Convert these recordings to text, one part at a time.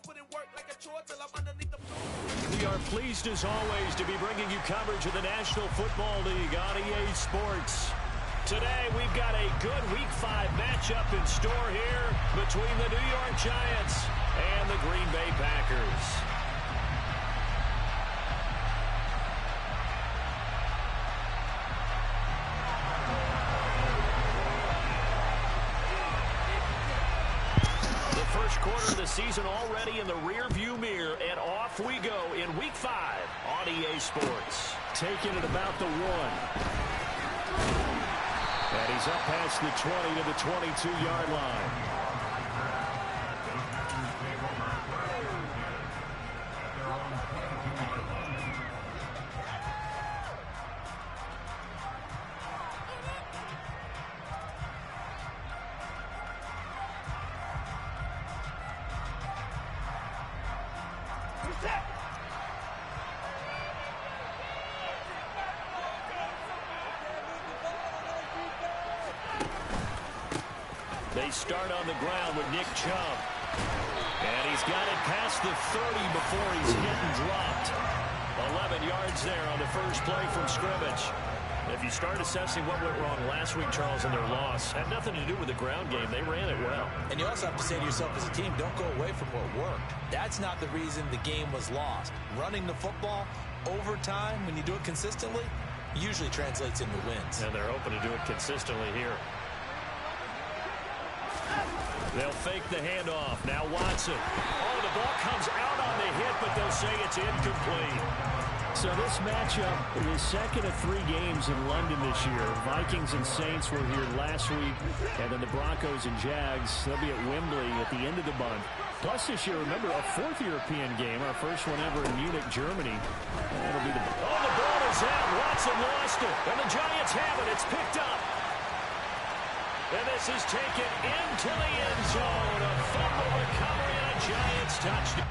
We are pleased as always to be bringing you coverage of the National Football League on EA Sports. Today we've got a good Week 5 matchup in store here between the New York Giants and the Green Bay Packers. First quarter of the season already in the rear-view mirror, and off we go in Week 5 on EA Sports. Taking it about the 1. And he's up past the 20 to the 22-yard line. They start on the ground with Nick Chubb. And he's got it past the 30 before he's hit and dropped. 11 yards there on the first play from scrimmage. If you start assessing what went wrong last week, Charles, in their loss, had nothing to do with the ground game. They ran it well. And you also have to say to yourself as a team, don't go away from what worked. That's not the reason the game was lost. Running the football over time, when you do it consistently, usually translates into wins. And they're hoping to do it consistently here. They'll fake the handoff. Now Watson. Oh, the ball comes out on the hit, but they'll say it's incomplete. So this matchup is second of 3 games in London this year. Vikings and Saints were here last week, and then the Broncos and Jags, they'll be at Wembley at the end of the month. Plus this year, remember, a 4th European game, our first one ever in Munich, Germany. That'll be the... Oh, the ball is out. Watson lost it, and the Giants have it. It's picked up. And this is taken into the end zone. A fumble recovery and a Giants touchdown.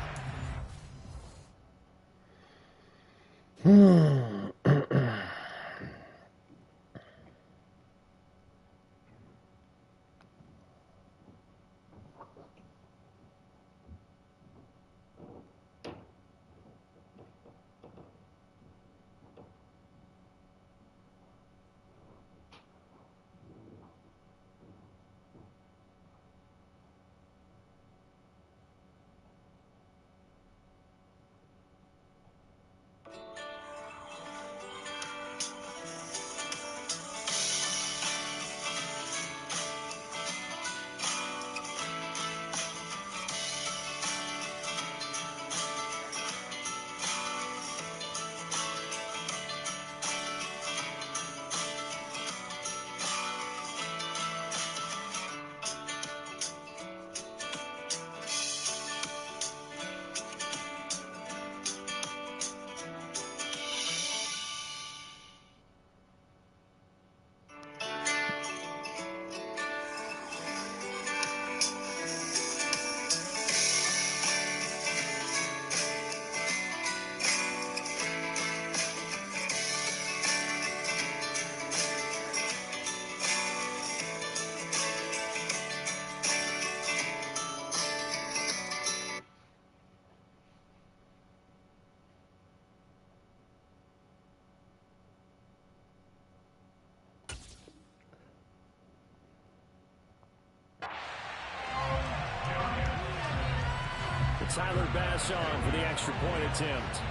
Tyler Bass on for the extra point attempt.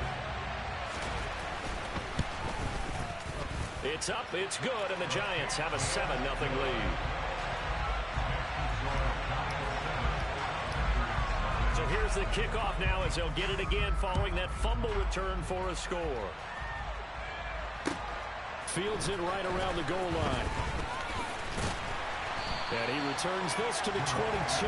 It's up, it's good, and the Giants have a 7-0 lead. So here's the kickoff now as they'll get it again following that fumble return for a score. Fields it right around the goal line. And he returns this to the 22.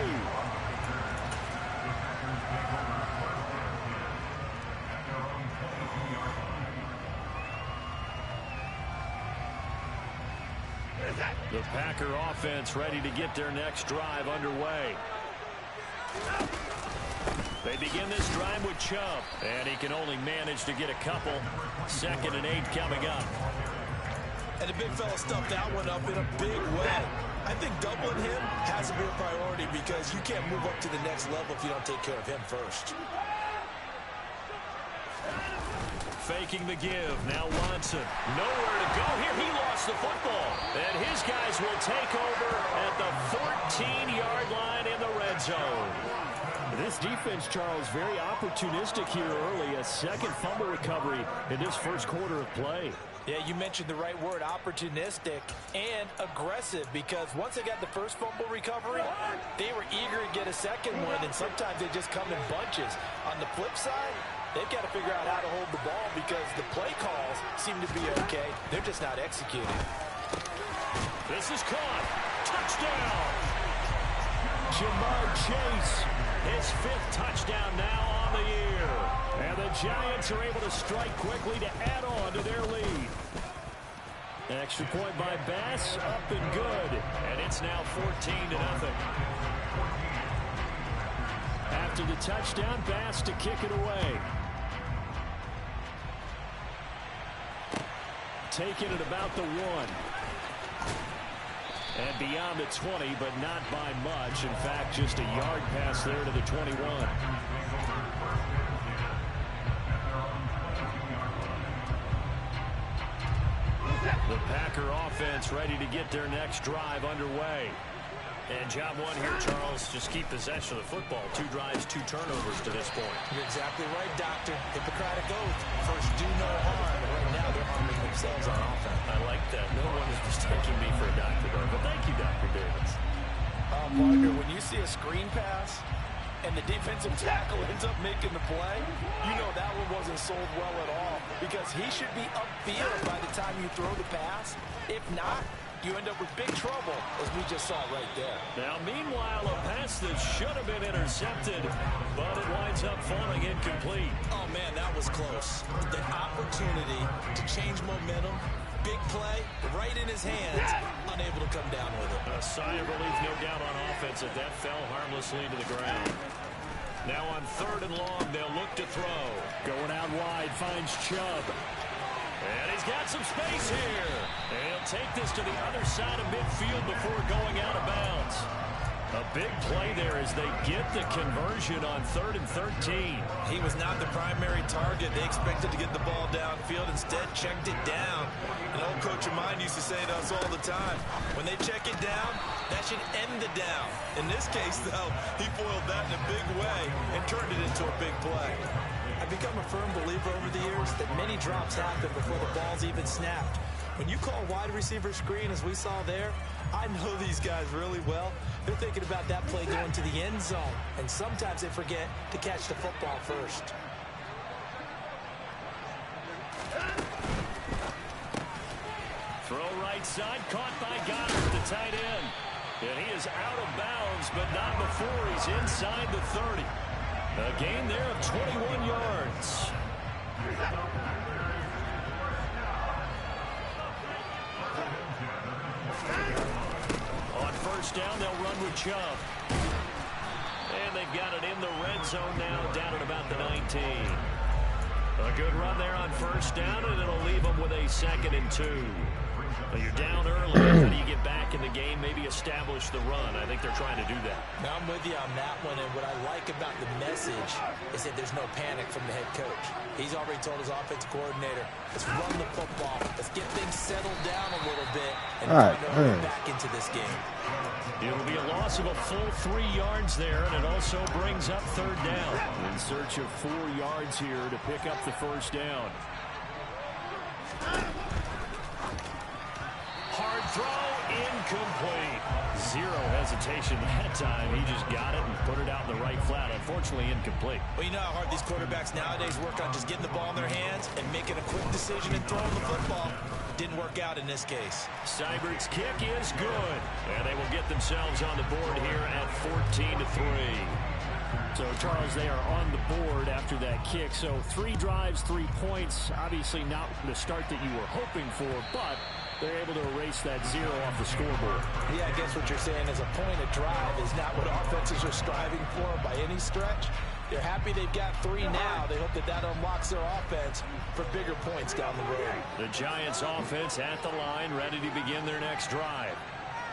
The Packer offense ready to get their next drive underway. They begin this drive with Chubb, and he can only manage to get a couple. 2nd and 8 coming up. And the big fella stuffed that one up in a big way. I think doubling him has to be a priority because you can't move up to the next level if you don't take care of him first. Faking the give. Now Watson. Nowhere to go here. He lost the football. And his guys will take over at the 14-yard line in the red zone. This defense, Charles, very opportunistic here early. A second fumble recovery in this first quarter of play. Yeah, you mentioned the right word, opportunistic and aggressive, because once they got the first fumble recovery, they were eager to get a second one, and sometimes they just come in bunches. On the flip side, they've got to figure out how to hold the ball because the play calls seem to be okay. They're just not executing. This is caught. Touchdown. Ja'Marr Chase, his 5th touchdown now on the year. And the Giants are able to strike quickly to add on to their lead. Extra point by Bass, up and good. And it's now 14-0. After the touchdown, Bass to kick it away. Taking it about the 1. And beyond the 20, but not by much. In fact, just a yard pass there to the 21. The Packer offense ready to get their next drive underway. And job one here, Charles, just keep possession of the football. 2 drives, 2 turnovers to this point. You're exactly right, Doctor. Hippocratic oath. First, do no harm. And right now, they're harming themselves on offense. I like that. No one is mistaking me for a doctor, though. But thank you, Dr. Davis. Partner, when you see a screen pass and the defensive tackle ends up making the play, you know that one wasn't sold well at all because he should be upfield by the time you throw the pass. If not, you end up with big trouble, as we just saw right there. Now, meanwhile, a pass that should have been intercepted, but it winds up falling incomplete. Oh, man, that was close. The opportunity to change momentum, big play, right in his hands, unable to come down with it. A sigh of relief, no doubt, on offense if that fell harmlessly to the ground. Now on 3rd and long, they'll look to throw. Going out wide, finds Chubb. And he's got some space here. And he'll take this to the other side of midfield before going out of bounds. A big play there as they get the conversion on 3rd and 13. He was not the primary target. They expected to get the ball downfield. Instead, checked it down. An old coach of mine used to say to us all the time, when they check it down, that should end the down. In this case, though, he foiled that in a big way and turned it into a big play. I've become a firm believer over the years that many drops happen before the ball's even snapped. When you call wide receiver screen, as we saw there, I know these guys really well. They're thinking about that play going to the end zone, and sometimes they forget to catch the football first. Throw right side, caught by Goddard, the tight end. And he is out of bounds, but not before he's inside the 30. A gain there of 21 yards. On 1st down, they'll run with Chubb. And they've got it in the red zone now, down at about the 19. A good run there on 1st down, and it'll leave them with a 2nd and 2. Well, you're down early. How do you get back in the game, maybe establish the run? I think they're trying to do that. Now, I'm with you on that one, and what I like about the message is that there's no panic from the head coach. He's already told his offensive coordinator, let's run the football. Let's get things settled down a little bit and find our way back into this game. It'll be a loss of a full 3 yards there, and it also brings up 3rd down. In search of 4 yards here to pick up the 1st down. Hard throw, incomplete. Zero hesitation that time. He just got it and put it out in the right flat. Unfortunately, incomplete. Well, you know how hard these quarterbacks nowadays work on just getting the ball in their hands and making a quick decision and throwing the football. Didn't work out in this case. Seibert's kick is good. And they will get themselves on the board here at 14-3. So, Charles, they are on the board after that kick. So, 3 drives, 3 points. Obviously not the start that you were hoping for, but they're able to erase that 0 off the scoreboard. Yeah, I guess what you're saying is a point of drive is not what offenses are striving for by any stretch. They're happy they've got 3 now. They hope that that unlocks their offense for bigger points down the road. The Giants offense at the line, ready to begin their next drive.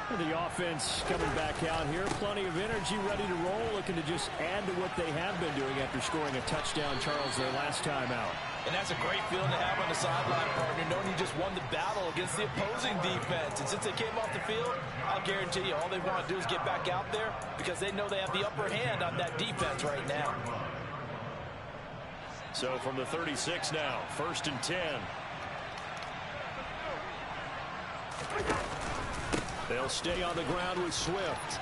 The offense coming back out here. Plenty of energy, ready to roll, looking to just add to what they have been doing after scoring a touchdown, Charles, their last time out. And that's a great feeling to have on the sideline, partner, knowing you just won the battle against the opposing defense. And since they came off the field, I'll guarantee you all they want to do is get back out there because they know they have the upper hand on that defense right now. So from the 36 now, 1st and 10. They'll stay on the ground with Swift.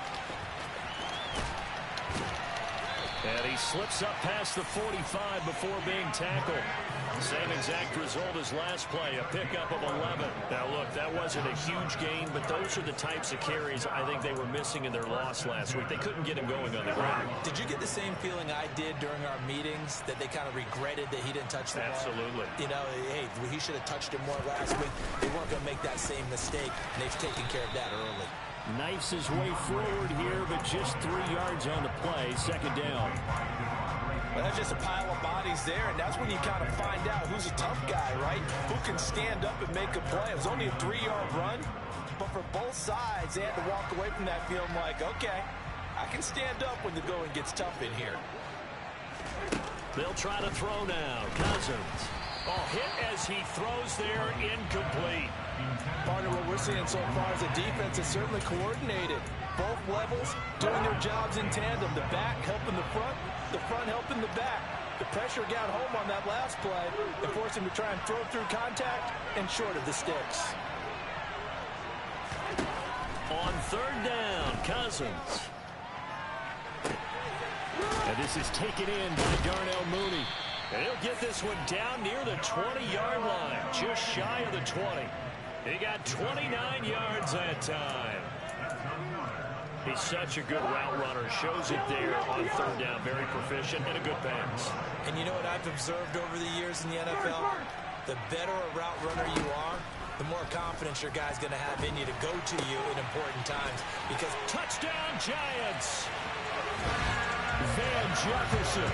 And he slips up past the 45 before being tackled. Same exact result as last play, a pickup of 11. Now, look, that wasn't a huge gain, but those are the types of carries I think they were missing in their loss last week. They couldn't get him going on the ground. Did you get the same feeling I did during our meetings, that they kind of regretted that he didn't touch the ball? Absolutely. You know, hey, he should have touched him more last week. They weren't going to make that same mistake, and they've taken care of that early. Knifes his way forward here, but just 3 yards on the play. 2nd down. Well, that's just a pile of bodies there, and that's when you kind of find out who's a tough guy, right? Who can stand up and make a play. It was only a 3-yard run, but for both sides, they had to walk away from that feeling like, okay, I can stand up when the going gets tough in here. They'll try to throw now. Cousins. Oh, hit as he throws there, incomplete. Partner, what we're seeing so far is a defense that's certainly coordinated. Both levels doing their jobs in tandem. The back helping the front helping the back. The pressure got home on that last play and forced him to try and throw through contact and short of the sticks. On 3rd down, Cousins. And this is taken in by Darnell Mooney. And he'll get this one down near the 20-yard line, just shy of the 20. He got 29 yards that time. He's such a good route runner. Shows it there on 3rd down. Very proficient and a good pass. And you know what I've observed over the years in the NFL? The better a route runner you are, the more confidence your guy's going to have in you to go to you in important times. Because touchdown Giants! Van Jefferson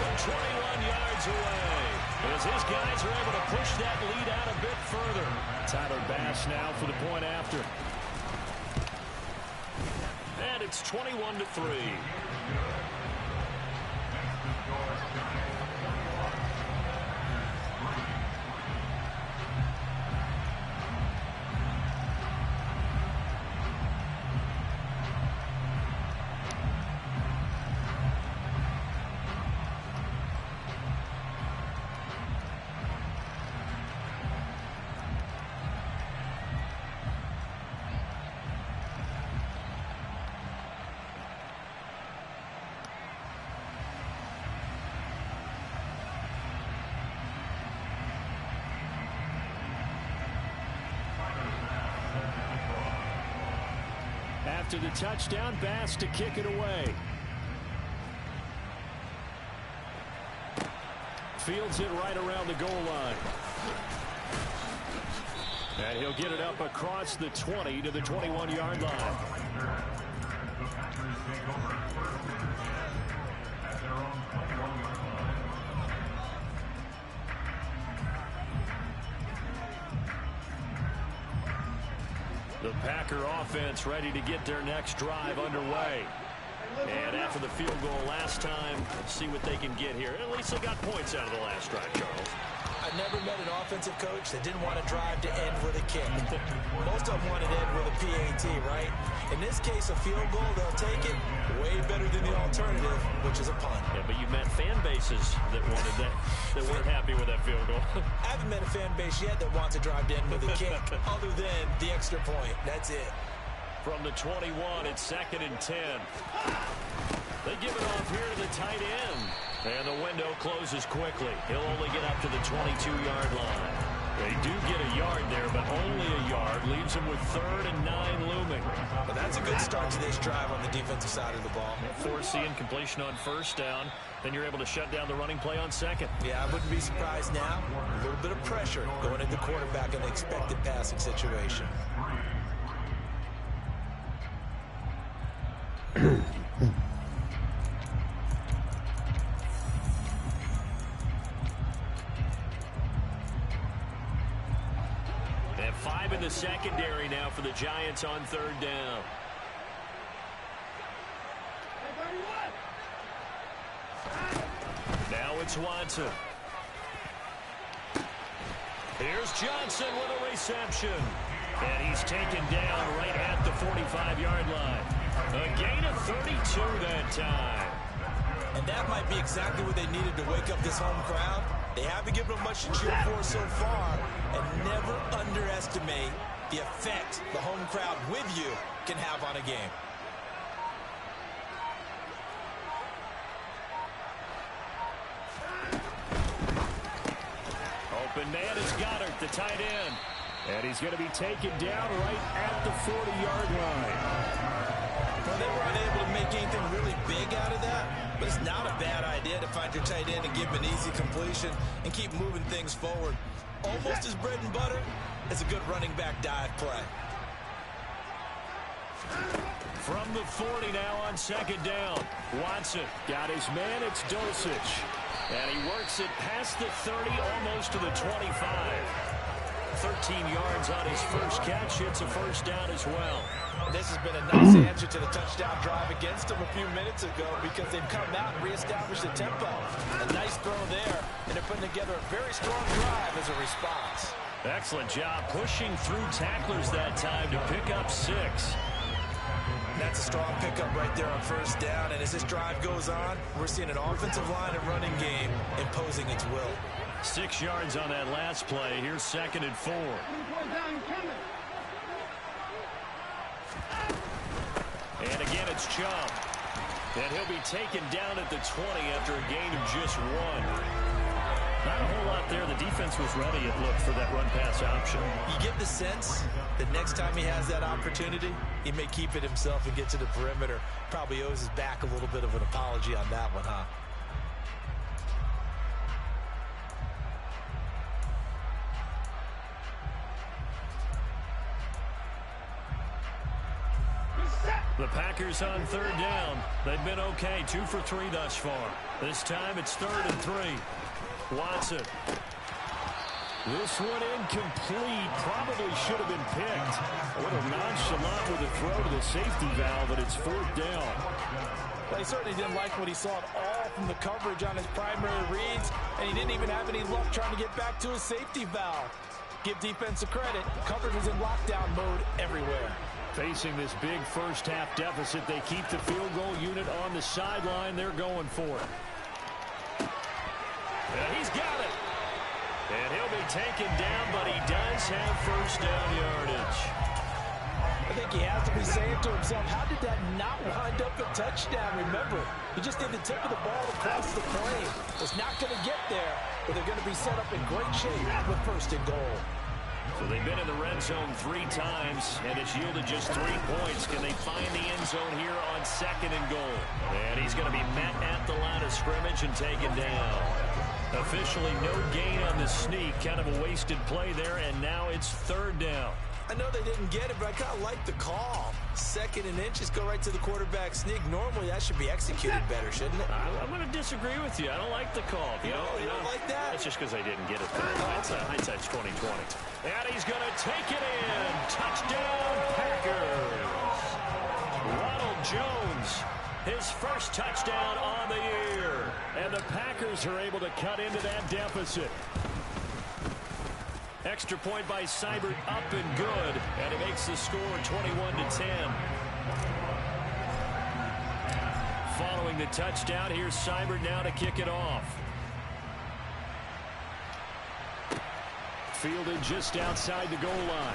from 21 yards away. As his guys are able to push that lead out a bit further. Tyler Bass now for the point after. And it's 21-3. After the touchdown, Bass to kick it away. Fields it right around the goal line. And he'll get it up across the 20 to the 21-yard line. The Packer offense ready to get their next drive underway. And after the field goal last time, see what they can get here. At least they got points out of the last drive, Charles. I've never met an offensive coach that didn't want to drive to end with a kick. Most of them want to end with a PAT, right? In this case, a field goal, they'll take it way better than the alternative, which is a punt. Yeah, but you've met fan bases that wanted that weren't happy with that field goal. I haven't met a fan base yet that wants to drive to end with a kick, other than the extra point. That's it. From the 21, it's 2nd and 10. They give it off here to the tight end. And the window closes quickly. He'll only get up to the 22-yard line. They do get a yard there, but only a yard. Leaves them with 3rd and 9 looming. Well, that's a good start to this drive on the defensive side of the ball. Force the incompletion on 1st down. Then you're able to shut down the running play on 2nd. Yeah, I wouldn't be surprised now. A little bit of pressure going into the quarterback in an expected passing situation. 5 in the secondary now for the Giants on third down. Now it's Watson. Here's Johnson with a reception. And he's taken down right at the 45-yard line. A gain of 32 that time. And that might be exactly what they needed to wake up this home crowd. They haven't given them much to cheer for so far. And never underestimate the effect the home crowd with you can have on a game. Open man is Goddard, the tight end. And he's going to be taken down right at the 40-yard line. Well, they were unable to make anything really big out of that, but it's not a bad idea to find your tight end and give him an easy completion and keep moving things forward. Almost as bread and butter as a good running back dive play. From the 40 now on second down. Watson got his man. It's Dulcich. And he works it past the 30, almost to the 25. 13 yards on his first catch. It's a first down as well. This has been a nice answer to the touchdown drive against them a few minutes ago because they've come out and reestablished the tempo. A nice throw there, and they're putting together a very strong drive as a response. Excellent job pushing through tacklers that time to pick up 6. That's a strong pickup right there on first down, and as this drive goes on, we're seeing an offensive line and running game imposing its will. 6 yards on that last play. Here's second and 4. And again, it's Chubb. And he'll be taken down at the 20 after a gain of just 1. Not a whole lot there. The defense was ready, it looked, for that run-pass option. You get the sense that next time he has that opportunity, he may keep it himself and get to the perimeter. Probably owes his back a little bit of an apology on that one, huh? The Packers on third down. They've been okay, 2 for 3 thus far. This time it's 3rd and 3. Watson. This one incomplete. Probably should have been picked. A little nonchalant with a throw to the safety valve, but it's 4th down. Well, he certainly didn't like what he saw at all from the coverage on his primary reads, and he didn't even have any luck trying to get back to his safety valve. Give defense a credit. Coverage was in lockdown mode everywhere. Facing this big first-half deficit, they keep the field goal unit on the sideline. They're going for it. And he's got it. And he'll be taken down, but he does have first down yardage. I think he has to be saying to himself, how did that not wind up a touchdown? Remember, he just did the tip of the ball across the plane. Was not going to get there, but they're going to be set up in great shape with 1st and goal. So they've been in the red zone 3 times, and it's yielded just 3 points. Can they find the end zone here on 2nd and goal? And he's going to be met at the line of scrimmage and taken down. Officially no gain on the sneak. Kind of a wasted play there, and now it's 3rd down. I know they didn't get it, but I kind of like the call. 2nd and inches, go right to the quarterback sneak. Normally, that should be executed better, shouldn't it? I'm going to disagree with you. I don't like the call. You don't like that? That's just because I didn't get it. Hindsight's 20/20. And he's going to take it in. Touchdown, Packers. Ronald Jones, his first touchdown on the year. And the Packers are able to cut into that deficit. Extra point by Seibert, up and good, and it makes the score 21-10. Following the touchdown, here's Seibert now to kick it off. Fielded just outside the goal line.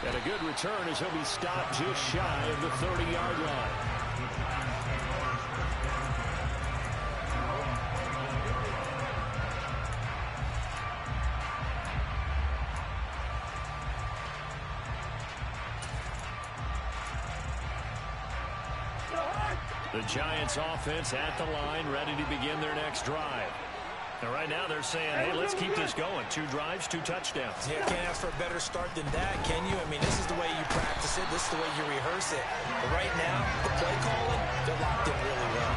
And a good return as he'll be stopped just shy of the 30-yard line. The Giants offense at the line, ready to begin their next drive. And right now they're saying, hey, let's keep this going. 2 drives, 2 touchdowns. Yeah, can't ask for a better start than that, can you? I mean, this is the way you practice it. This is the way you rehearse it. But right now, the play calling, they're locked in really well.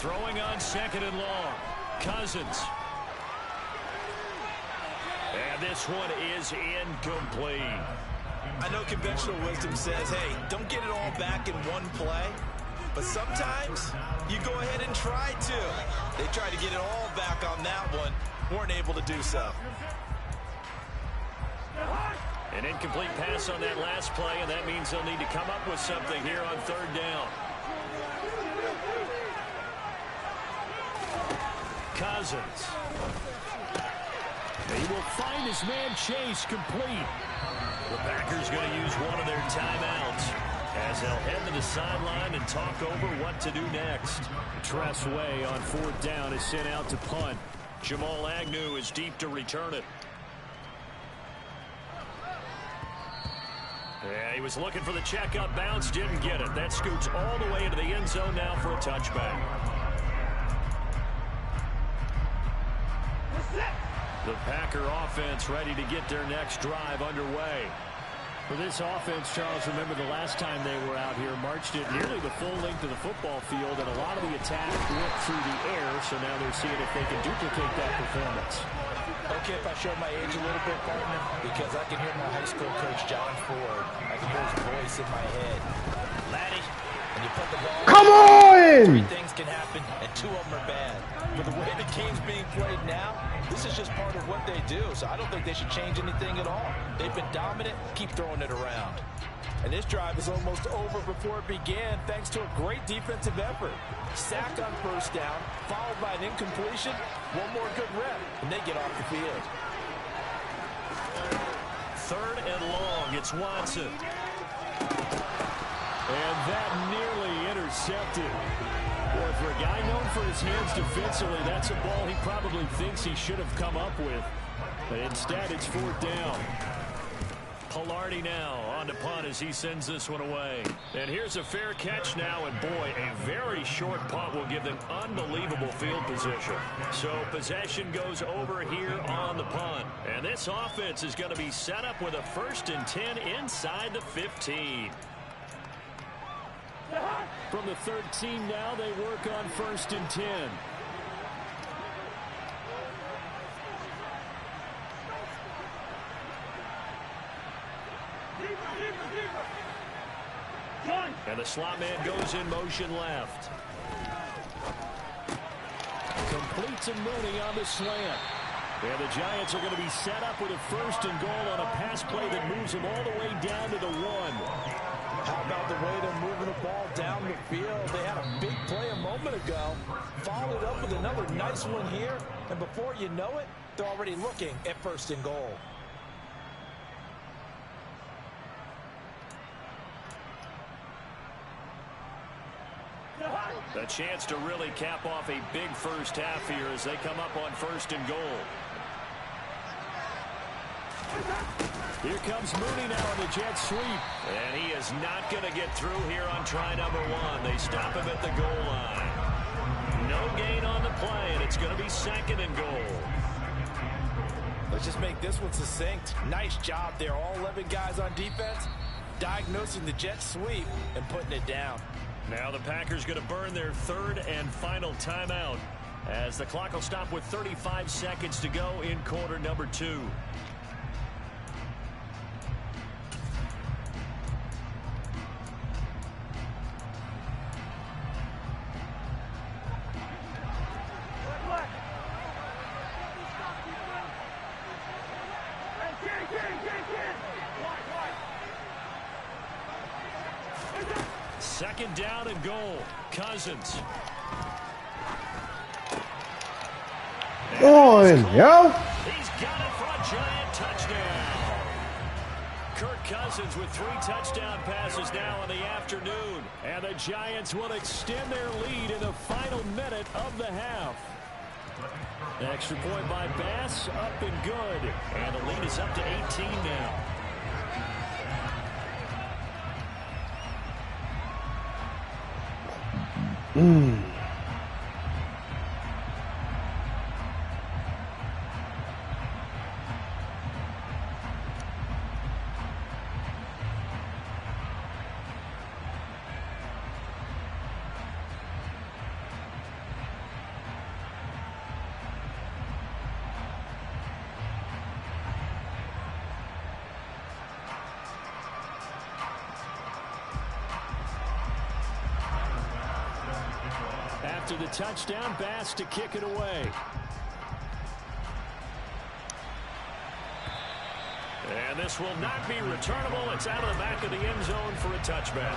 Throwing on second and long. Cousins. And this one is incomplete. I know conventional wisdom says, hey, don't get it all back in one play. But sometimes you go ahead and try to. They tried to get it all back on that one. Weren't able to do so. An incomplete pass on that last play, and that means they'll need to come up with something here on third down. Cousins. He will find his man Chase complete. The Packers going to use one of their timeouts as they'll head to the sideline and talk over what to do next. Tress Way on fourth down is sent out to punt. Jamal Agnew is deep to return it. Yeah, he was looking for the checkup bounce, didn't get it. That scoots all the way into the end zone now for a touchback. The Packer offense ready to get their next drive underway. For this offense, Charles, remember the last time they were out here, marched it nearly the full length of the football field, and a lot of the attack went through the air, so now they're seeing if they can duplicate that performance. Okay, if I show my age a little bit, partner, because I can hear my high school coach, John Ford. I can hear his voice in my head. Laddie, when you put the ball... Come on! 3 things can happen, and 2 of them are bad. For the way the game's being played now, this is just part of what they do, so I don't think they should change anything at all. They've been dominant, keep throwing it around. And this drive is almost over before it began, thanks to a great defensive effort. Sack on first down, followed by an incompletion, one more good rep, and they get off the field. Third and long, it's Watson. And that nearly intercepted. Boy, for a guy known for his hands defensively, that's a ball he probably thinks he should have come up with. But instead, it's fourth down. Palardy now on to punt as he sends this one away. And here's a fair catch now, and boy, a very short punt will give them unbelievable field position. So possession goes over here on the punt. And this offense is going to be set up with a 1st and 10 inside the 15. From the 13 now, they work on 1st and 10. And the slot man goes in motion left. Completes a Mooney on the slant. And the Giants are going to be set up with a 1st and goal on a pass play that moves them all the way down to the 1. How about the way they're moving the ball down the field? They had a big play a moment ago, followed up with another nice one here, and before you know it, they're already looking at 1st and goal. A chance to really cap off a big first half here as they come up on 1st and goal. Here comes Mooney now on the jet sweep. And he is not going to get through here on try number 1. They stop him at the goal line. No gain on the play, and it's going to be 2nd and goal. Let's just make this one succinct. Nice job there. All 11 guys on defense diagnosing the jet sweep and putting it down. Now the Packers going to burn their 3rd and final timeout as the clock will stop with 35 seconds to go in quarter number 2. Second down and goal. Cousins. On, yo. He's got it for a Giant touchdown. Kirk Cousins with 3 touchdown passes now in the afternoon. And the Giants will extend their lead in the final minute of the half. Extra point by Bass, up and good. And the lead is up to 18 now. After the touchdown, Bass to kick it away. And this will not be returnable. It's out of the back of the end zone for a touchback.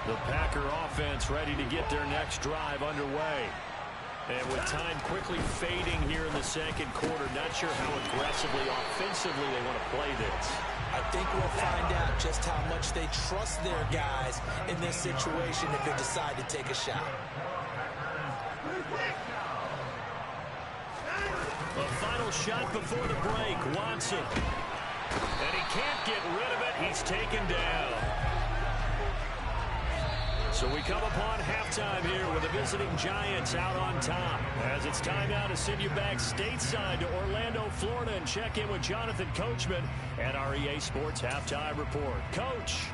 The Packer offense ready to get their next drive underway. And with time quickly fading here in the second quarter, not sure how aggressively, offensively they want to play this. I think we'll find out just how much they trust their guys in this situation if they decide to take a shot. A final shot before the break. Watson. And he can't get rid of it. He's taken down. So we come upon halftime here with the visiting Giants out on top. As it's time now to send you back stateside to Orlando, Florida, and check in with Jonathan Coachman at our EA Sports Halftime Report. Coach.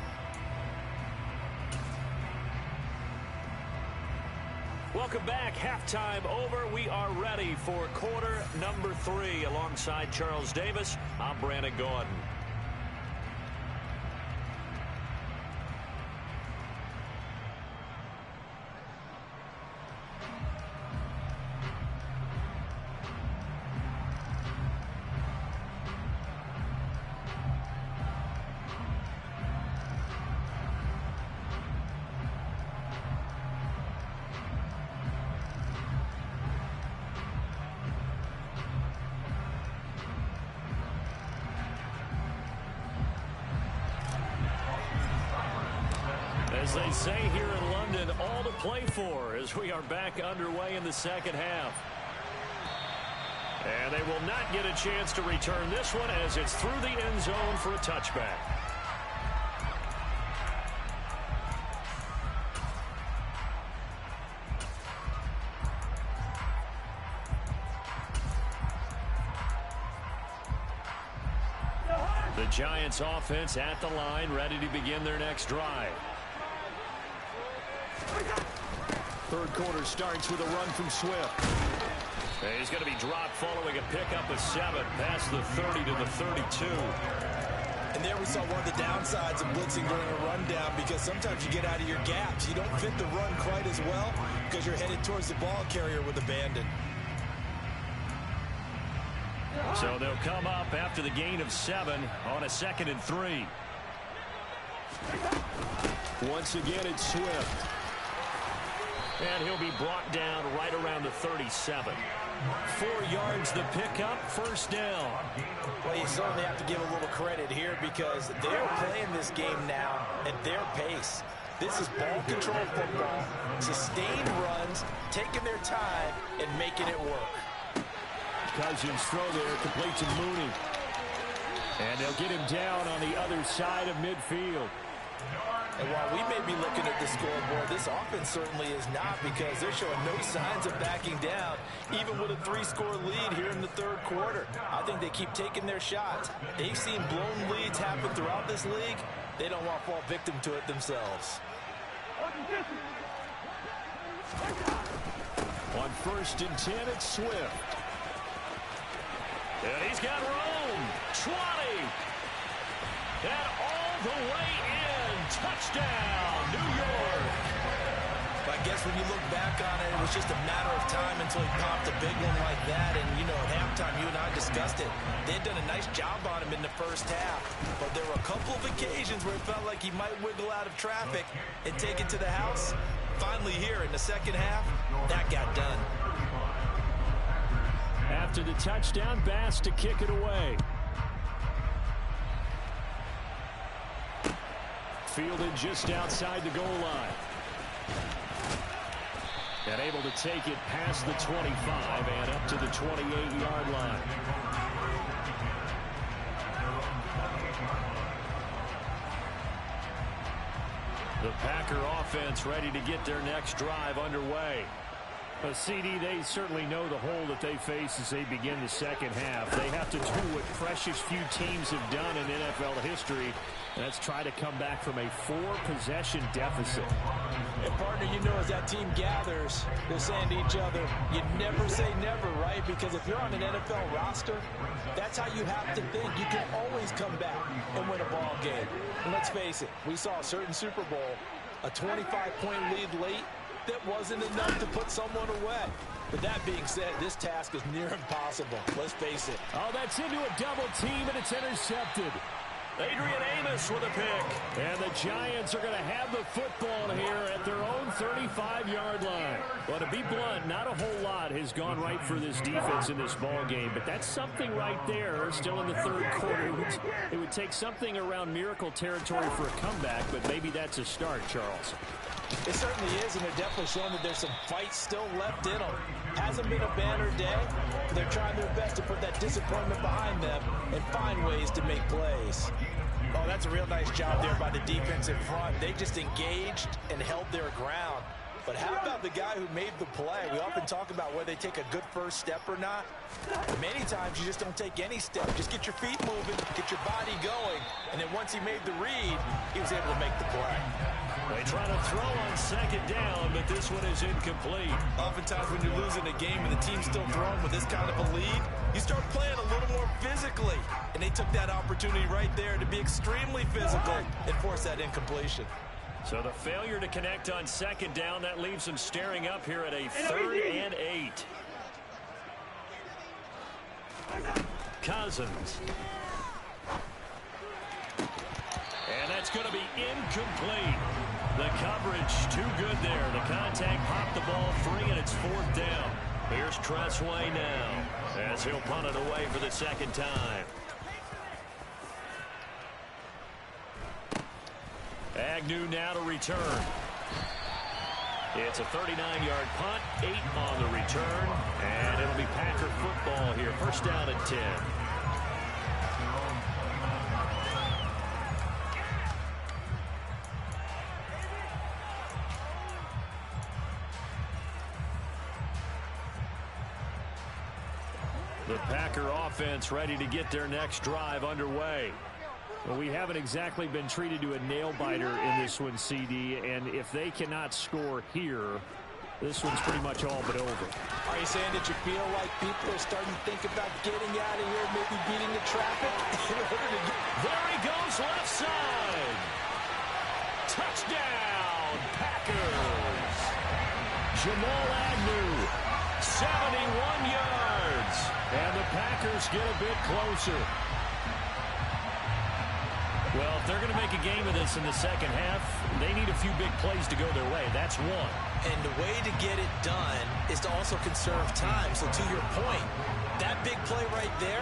Welcome back. Halftime over. We are ready for quarter number 3. Alongside Charles Davis, I'm Brandon Gaudin. As they say here in London, all to play for as we are back underway in the second half. And they will not get a chance to return this one as it's through the end zone for a touchback. The Giants offense at the line, ready to begin their next drive. Third quarter starts with a run from Swift. And he's going to be dropped following a pickup of 7 past the 30 to the 32. And there we saw one of the downsides of blitzing during a rundown, because sometimes you get out of your gaps. You don't fit the run quite as well because you're headed towards the ball carrier with abandon. So they'll come up after the gain of 7 on a 2nd and 3. Once again, it's Swift. And he'll be brought down right around the 37. 4 yards the pickup, first down. Well, you certainly have to give a little credit here because they're playing this game now at their pace. This is ball control football, sustained runs, taking their time, and making it work. Cousins throw there, complete to Mooney. And they'll get him down on the other side of midfield. And while we may be looking at the scoreboard, this offense certainly is not, because they're showing no signs of backing down, even with a 3-score lead here in the third quarter. I think they keep taking their shots. They've seen blown leads happen throughout this league. They don't want to fall victim to it themselves. On 1st and 10, it's Swift. And he's got room. 20. And all the way in. Touchdown, New York. I guess when you look back on it, it was just a matter of time until he popped a big one like that. And, you know, at halftime, you and I discussed it. They had done a nice job on him in the first half. But there were a couple of occasions where it felt like he might wiggle out of traffic and take it to the house. Finally here in the second half, that got done. After the touchdown, Bass to kick it away. Fielded just outside the goal line. And able to take it past the 25 and up to the 28-yard line. The Packer offense ready to get their next drive underway. Well, CD, they certainly know the hole that they face as they begin the second half. They have to do what precious few teams have done in NFL history. That's try to come back from a 4-possession deficit. And, partner, you know, as that team gathers, they're saying to each other, you never say never, right? Because if you're on an NFL roster, that's how you have to think. You can always come back and win a ball game. And let's face it, we saw a certain Super Bowl, a 25-point lead late, that wasn't enough to put someone away. But that being said, this task is near impossible. Let's face it. Oh, that's into a double team, and it's intercepted. Adrian Amos with a pick. And the Giants are going to have the football here at their own 35-yard line. Well, to be blunt, not a whole lot has gone right for this defense in this ball game, but that's something right there. Still in the third quarter. It would take something around miracle territory for a comeback, but maybe that's a start, Charles. It certainly is, and they're definitely showing that there's some fight still left in them. Hasn't been a banner day. They're trying their best to put that disappointment behind them and find ways to make plays. Oh, that's a real nice job there by the defense in front. They just engaged and held their ground. But how about the guy who made the play? We often talk about whether they take a good first step or not. Many times you just don't take any step. Just get your feet moving, get your body going, and then once he made the read, he was able to make the play. They try to throw on second down, but this one is incomplete. Oftentimes when you're losing a game and the team's still throwing with this kind of a lead, you start playing a little more physically. And they took that opportunity right there to be extremely physical and force that incompletion. So the failure to connect on second down, that leaves them staring up here at a 3rd and 8. Cousins. And that's going to be incomplete. The coverage too good there. The contact popped the ball free, and it's 4th down. Here's Tressway now as he'll punt it away for the second time. Agnew now to return. It's a 39-yard punt, 8 on the return, and it'll be Packer football here. First down at 10. The Packer offense ready to get their next drive underway. Well, we haven't exactly been treated to a nail-biter in this one, CD, and if they cannot score here, this one's pretty much all but over. Are you saying that you feel like people are starting to think about getting out of here, maybe beating the traffic? There he goes, left side. Touchdown, Packers. Jamal Agnew, 71 yards. And the Packers get a bit closer. Well, if they're going to make a game of this in the second half, they need a few big plays to go their way. That's one. And the way to get it done is to also conserve time. So to your point, that big play right there,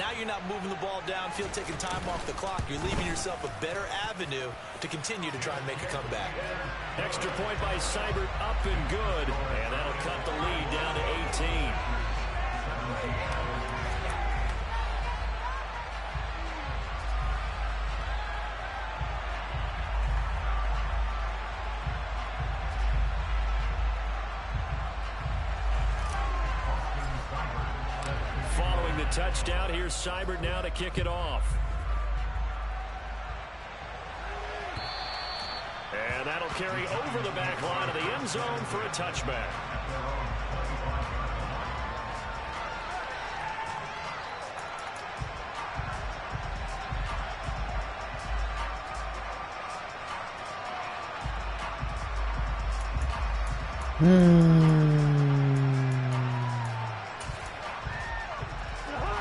now you're not moving the ball downfield, taking time off the clock. You're leaving yourself a better avenue to continue to try and make a comeback. Extra point by Seibert, up and good. And that'll cut the lead down to 18. Following the touchdown, here's Seibert now to kick it off. And that'll carry over the back line of the end zone for a touchback.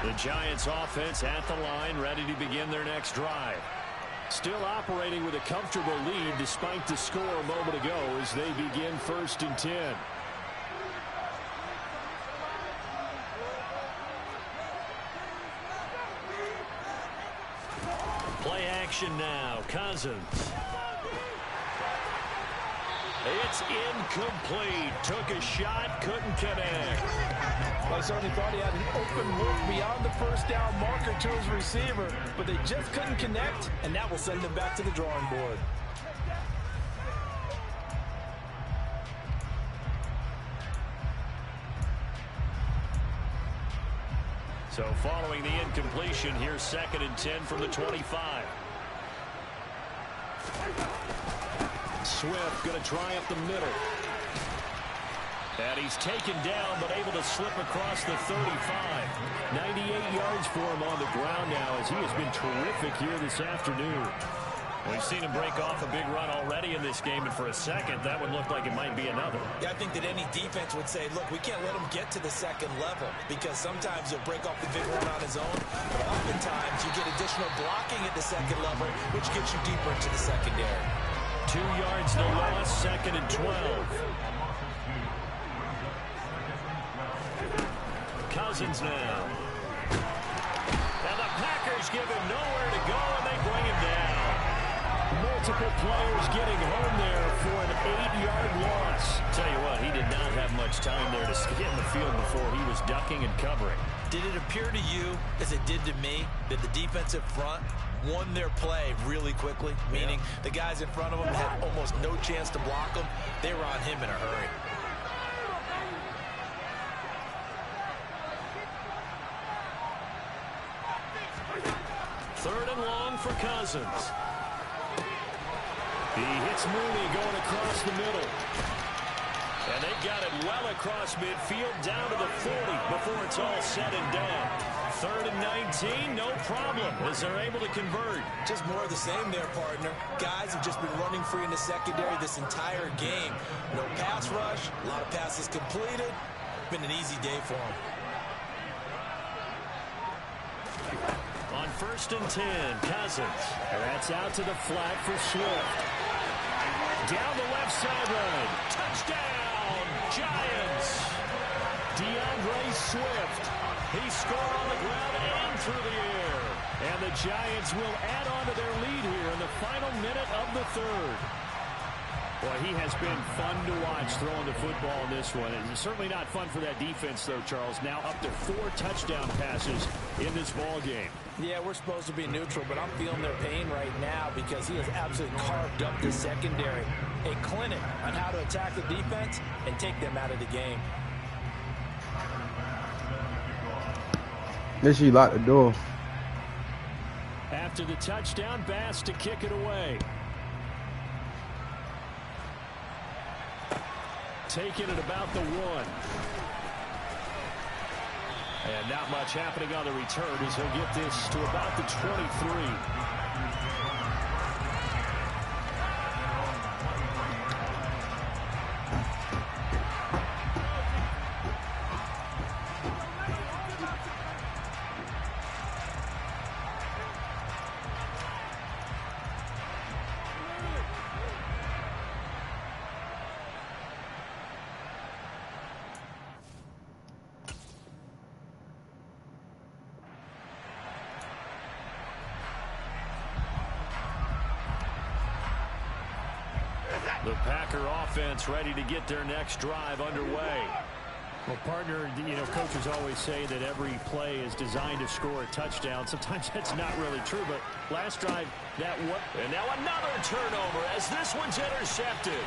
The Giants offense at the line, ready to begin their next drive. Still operating with a comfortable lead despite the score a moment ago as they begin 1st and 10. Play action now. Cousins. It's incomplete. Took a shot, couldn't connect. I certainly thought he had an open look beyond the first down marker to his receiver, but they just couldn't connect, and that will send them back to the drawing board. So following the incompletion, here's 2nd and 10 from the 25. Swift going to try up the middle. And he's taken down, but able to slip across the 35. 98 yards for him on the ground now, as he has been terrific here this afternoon. We've seen him break off a big run already in this game, and for a second, that would look like it might be another. Yeah, I think that any defense would say, look, we can't let him get to the second level, because sometimes he'll break off the big run on his own, but oftentimes you get additional blocking at the second level, which gets you deeper into the secondary. 2 yards no loss, 2nd and 12. Cousins now. And the Packers give him nowhere to go, and they bring him down. Multiple players getting home there for an 8-yard loss. Tell you what, he did not have much time there to get in the field before he was ducking and covering. Did it appear to you, as it did to me, that the defensive front won their play really quickly? Meaning the guys in front of them had almost no chance to block him. They were on him in a hurry. Third and long for Cousins. He hits Mooney going across the middle. And they got it well across midfield down to the 40 before it's all said and done. 3rd and 19, no problem, as they're able to convert. Just more of the same there, partner. Guys have just been running free in the secondary this entire game. No pass rush, a lot of passes completed. Been an easy day for them. On 1st and 10, Cousins. And that's out to the flat for Swift. Down the left sideline. Touchdown, Giants. DeAndre Swift. He scored on the ground and through the air. And the Giants will add on to their lead here in the final minute of the 3rd. Boy, he has been fun to watch throwing the football in this one. And it's certainly not fun for that defense, though, Charles. Now up to 4 touchdown passes in this ball game. Yeah, we're supposed to be neutral, but I'm feeling their pain right now because he has absolutely carved up the secondary. A clinic on how to attack the defense and take them out of the game. Make sure you lock the door. After the touchdown, Bass to kick it away. Taking it about the 1. And not much happening on the return as he'll get this to about the 23. The Packer offense ready to get their next drive underway. Well, partner, coaches always say that every play is designed to score a touchdown. Sometimes that's not really true, but last drive, and now another turnover as this one's intercepted.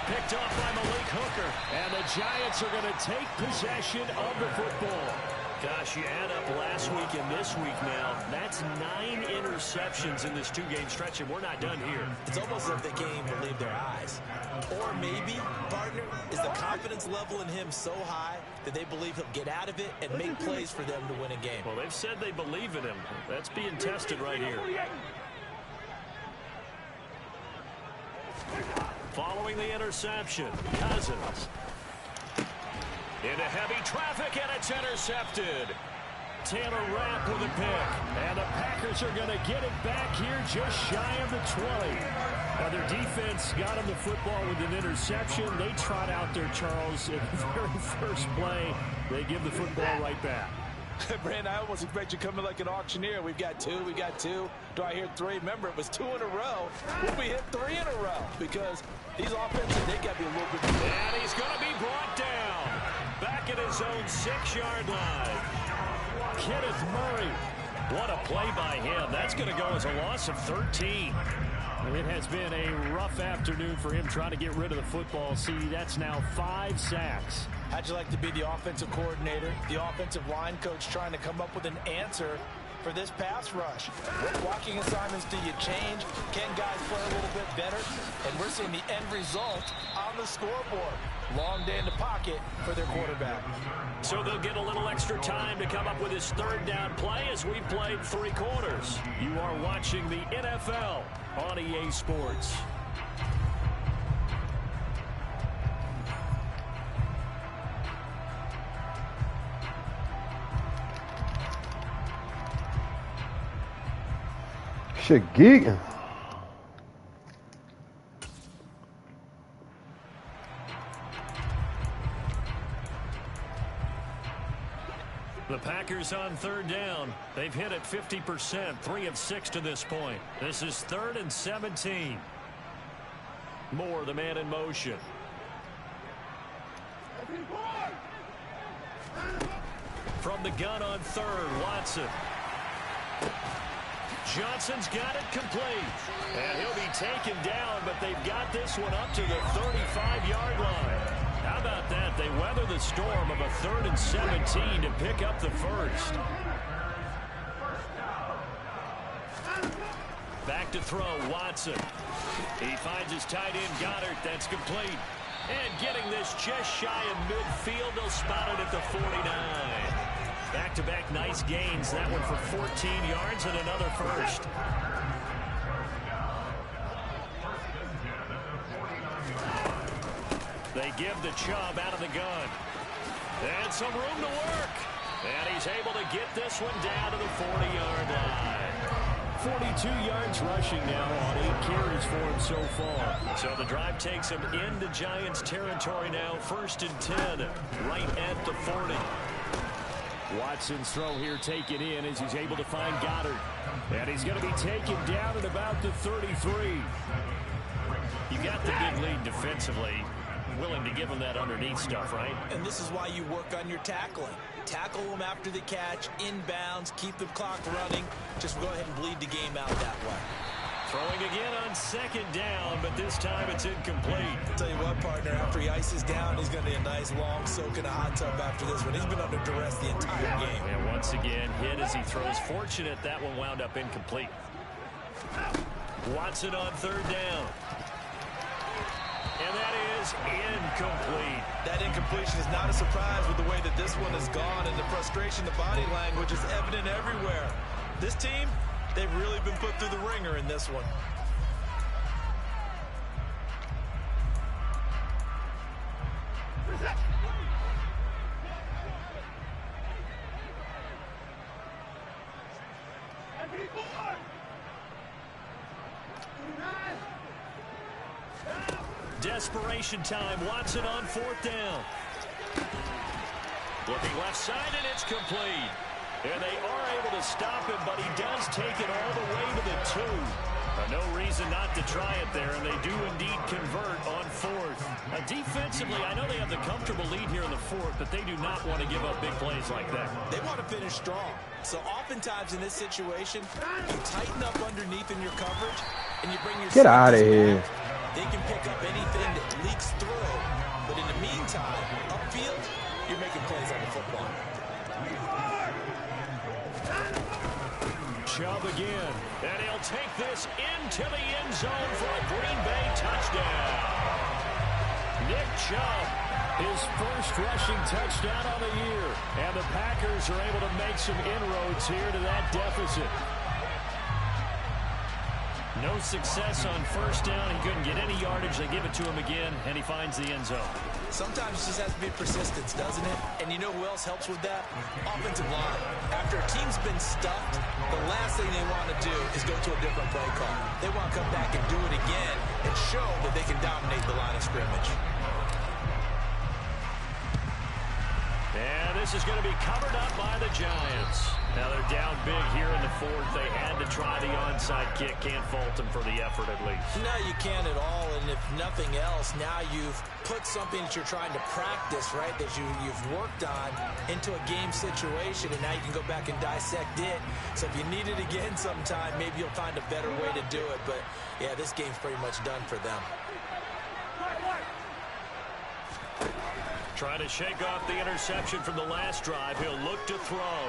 Picked off by Malik Hooker, and the Giants are going to take possession of the football. Gosh, you add up last week and this week now, that's 9 interceptions in this 2-game stretch, and we're not done here. It's almost as if they can't even believe their eyes. Or maybe, partner, is the confidence level in him so high that they believe he'll get out of it and make plays for them to win a game. Well, they've said they believe in him. That's being tested right here. Following the interception, Cousins. Into heavy traffic, and it's intercepted. Taylor Rapp with a pick. And the Packers are going to get it back here just shy of the 20. Now, their defense got them the football with an interception. They trot out there, Charles, in the very first play. They give the football right back. Brandon, I almost expect you coming like an auctioneer. We've got 2, we got 2. Do I hear 3? Remember, it was 2 in a row. Will we hit 3 in a row? Because these offenses, they got to be a little bit more. And he's going to be brought down. Back at his own 6-yard line. Kenneth Murray. What a play by him. That's going to go as a loss of 13. It has been a rough afternoon for him trying to get rid of the football. See, that's now 5 sacks. How'd you like to be the offensive coordinator, the offensive line coach trying to come up with an answer for this pass rush? What blocking assignments do you change? Can guys play a little bit better? And we're seeing the end result on the scoreboard. Long day in the pocket for their quarterback. So they'll get a little extra time to come up with his third down play as we played 3 quarters. You are watching the NFL on EA Sports. Shit geeking. The Packers on third down. They've hit it 50%, 3 of 6 to this point. This is 3rd and 17. Moore, the man in motion. From the gun on third, Watson. Johnson's got it complete. And he'll be taken down, but they've got this one up to the 35-yard line. How about that? They weather the storm of a 3rd and 17 to pick up the first. Back to throw, Watson. He finds his tight end, Goddard. That's complete. And getting this just shy of midfield, they'll spot it at the 49. Back-to-back nice gains. That one for 14 yards and another first. They give the Chubb out of the gun. And some room to work. And he's able to get this one down to the 40-yard line. 42 yards rushing now on 8 carries for him so far. So the drive takes him into Giants territory now. 1st and 10, right at the 40. Watson's throw here taken in as he's able to find Goddard. And he's going to be taken down at about the 33. You got the big lead defensively. Willing to give him that underneath stuff, right? And this is why you work on your tackling. Tackle them after the catch, inbounds, keep the clock running. Just go ahead and bleed the game out that way. Throwing again on 2nd down, but this time it's incomplete. I'll tell you what, partner, after he ices down, he's going to need a nice long soak in a hot tub after this one. He's been under duress the entire game. And once again, hit as he throws. Fortunate that one wound up incomplete. Watson on 3rd down. And that is incomplete. That incompletion is not a surprise with the way that this one has gone, and the frustration, the body language is evident everywhere. This team, they've really been put through the ringer in this one. Desperation time. Watson on 4th down. Looking left side, and it's complete. And they are able to stop him, but he does take it all the way to the 2. No reason not to try it there, and they do indeed convert on 4th. Defensively, I know they have the comfortable lead here in the 4th, but they do not want to give up big plays like that. They want to finish strong. So oftentimes in this situation, you tighten up underneath in your coverage, and you bring your... Get out of here. They can pick up anything that leaks through. But in the meantime, upfield, you're making plays on the football. Chubb again. And he'll take this into the end zone for a Green Bay touchdown. Nick Chubb, his first rushing touchdown of the year. And the Packers are able to make some inroads here to that deficit. No success on 1st down. He couldn't get any yardage. They give it to him again, and he finds the end zone. Sometimes it just has to be persistence, doesn't it? And you know who else helps with that? Offensive line. After a team's been stuffed, the last thing they want to do is go to a different play call. They want to come back and do it again and show that they can dominate the line of scrimmage. And this is going to be covered up by the Giants. Now they're down big here in the 4th. They had to try the onside kick. Can't fault them for the effort at least. No, you can't at all. And if nothing else, now you've put something that you're trying to practice, right, that you've worked on into a game situation, and now you can go back and dissect it. So if you need it again sometime, maybe you'll find a better way to do it. But, yeah, this game's pretty much done for them. Trying to shake off the interception from the last drive. He'll look to throw.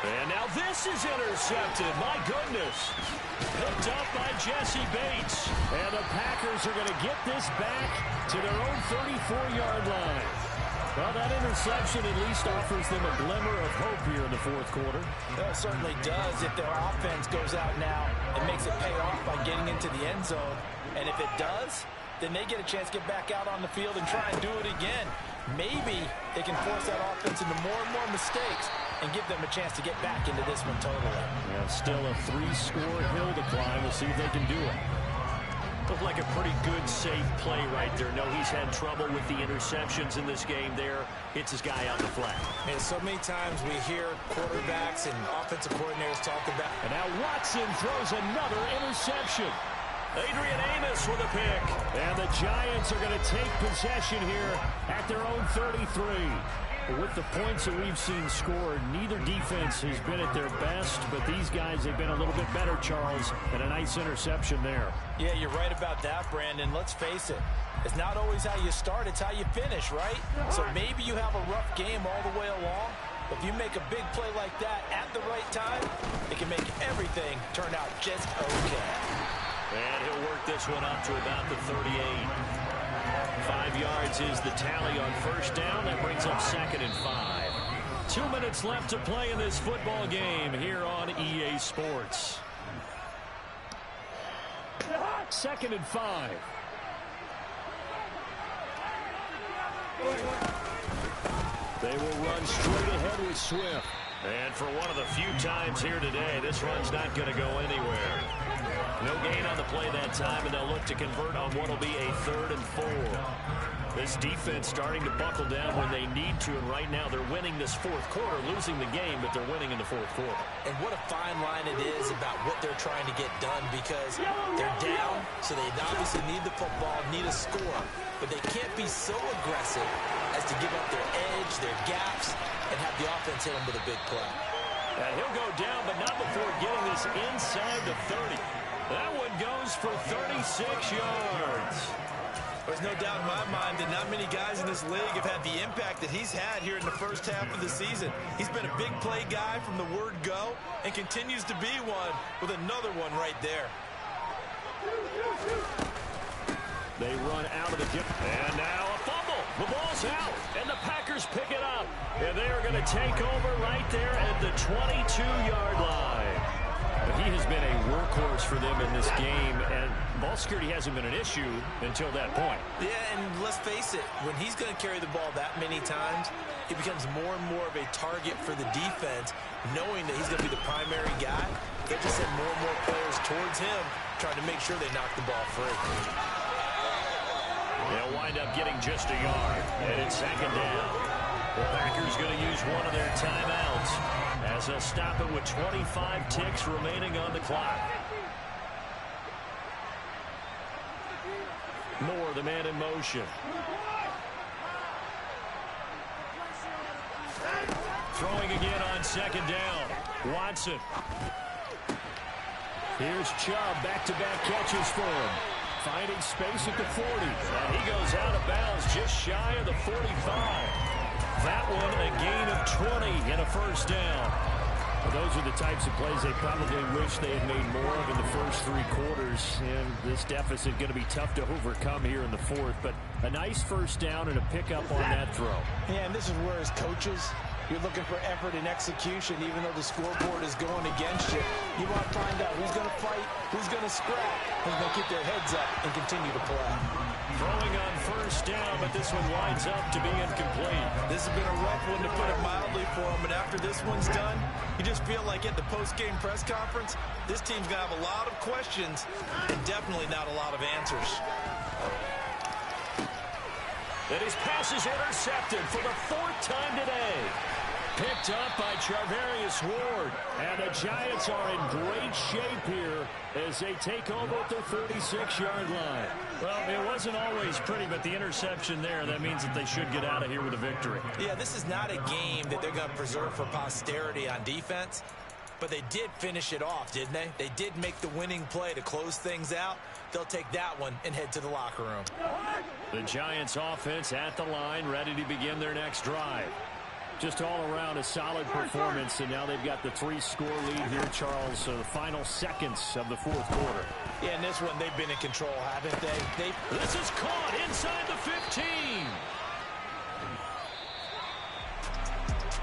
And now this is intercepted. My goodness. Picked up by Jesse Bates. And the Packers are going to get this back to their own 34-yard line. Well, that interception at least offers them a glimmer of hope here in the fourth quarter. Well, it certainly does if their offense goes out now and makes it pay off by getting into the end zone. And if it does, then they get a chance to get back out on the field and try and do it again. Maybe they can force that offense into more and more mistakes and give them a chance to get back into this one totally. Yeah, still a 3-score hill to climb. We'll see if they can do it. Looked like a pretty good, safe play right there. No, he's had trouble with the interceptions in this game there. Hits his guy out the flat. And so many times we hear quarterbacks and offensive coordinators talk about. And now Watson throws another interception. Adrian Amos with a pick. And the Giants are going to take possession here at their own 33. With the points that we've seen scored, neither defense has been at their best, but these guys have been a little bit better, Charles, and a nice interception there. Yeah, you're right about that, Brandon. Let's face it. It's not always how you start, it's how you finish, right? So maybe you have a rough game all the way along, but if you make a big play like that at the right time, it can make everything turn out just okay. And he'll work this one up to about the 38. 5 yards is the tally on first down. That brings up 2nd and 5. 2 minutes left to play in this football game here on EA Sports. 2nd and 5. They will run straight ahead with Swift. And for one of the few times here today, this run's not going to go anywhere. No gain on the play that time, and they'll look to convert on what will be a 3rd and 4. This defense starting to buckle down when they need to, and right now they're winning this fourth quarter, losing the game, but they're winning in the fourth quarter. And what a fine line it is about what they're trying to get done, because they're down, so they obviously need the football, need a score, but they can't be so aggressive as to give up their edge, their gaps, and have the offense hit them with a big play. And he'll go down, but not before getting this inside the 30. That one goes for 36 yards. There's no doubt in my mind that not many guys in this league have had the impact that he's had here in the first half of the season. He's been a big play guy from the word go and continues to be one with another one right there. They run out of the dip. And now a fumble. The ball's out. And the Packers pick it up. And they are going to take over right there at the 22-yard line. But he has been a workhorse for them in this game, and ball security hasn't been an issue until that point. Yeah, and let's face it, when he's going to carry the ball that many times, it becomes more and more of a target for the defense, knowing that he's going to be the primary guy. They just send more and more players towards him, trying to make sure they knock the ball free. They'll wind up getting just a yard, and it's 2nd down. The Packers going to use one of their timeouts as they'll stop it with 25 ticks remaining on the clock. Moore, the man in motion. Throwing again on 2nd down. Watson. Here's Chubb, back-to-back catches for him. Finding space at the 40. And he goes out of bounds just shy of the 45. That one a gain of 20 and a first down. Well, those are the types of plays they probably wish they had made more of in the first 3 quarters. And this deficit going to be tough to overcome here in the fourth. But a nice first down and a pickup on that throw. Yeah, and this is where as coaches, you're looking for effort and execution, even though the scoreboard is going against you. You want to find out who's going to fight, who's going to scrap, who's going to keep their heads up and continue to play. Throwing on first down, but this one winds up to be incomplete. This has been a rough one, to put it mildly, for him, but after this one's done, you just feel like at the post-game press conference, this team's going to have a lot of questions and definitely not a lot of answers. And his pass is intercepted for the 4th time today. Picked up by Charvarius Ward. And the Giants are in great shape here as they take over at their 36-yard line. Well, it wasn't always pretty, but the interception there, that means that they should get out of here with a victory. Yeah, this is not a game that they're going to preserve for posterity on defense, but they did finish it off, didn't they? They did make the winning play to close things out. They'll take that one and head to the locker room. The Giants offense at the line, ready to begin their next drive. Just all around a solid performance, and now they've got the 3-score lead here, Charles. So the final seconds of the fourth quarter. Yeah, in this one, they've been in control, haven't they? This is caught inside the 15.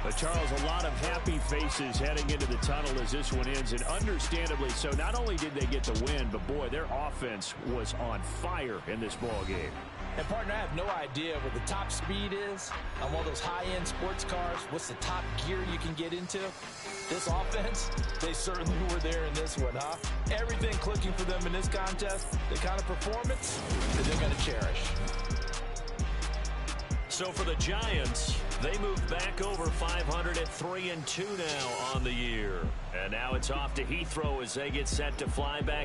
But, Charles, a lot of happy faces heading into the tunnel as this one ends, and understandably so. Not only did they get the win, but, boy, their offense was on fire in this ball game. And, partner, I have no idea what the top speed is on one of those high-end sports cars. What's the top gear you can get into? This offense, they certainly were there in this one, huh? Everything clicking for them in this contest, the kind of performance that they're going to cherish. So for the Giants, they move back over 500 at 3-2 now on the year. And now it's off to Heathrow as they get set to fly back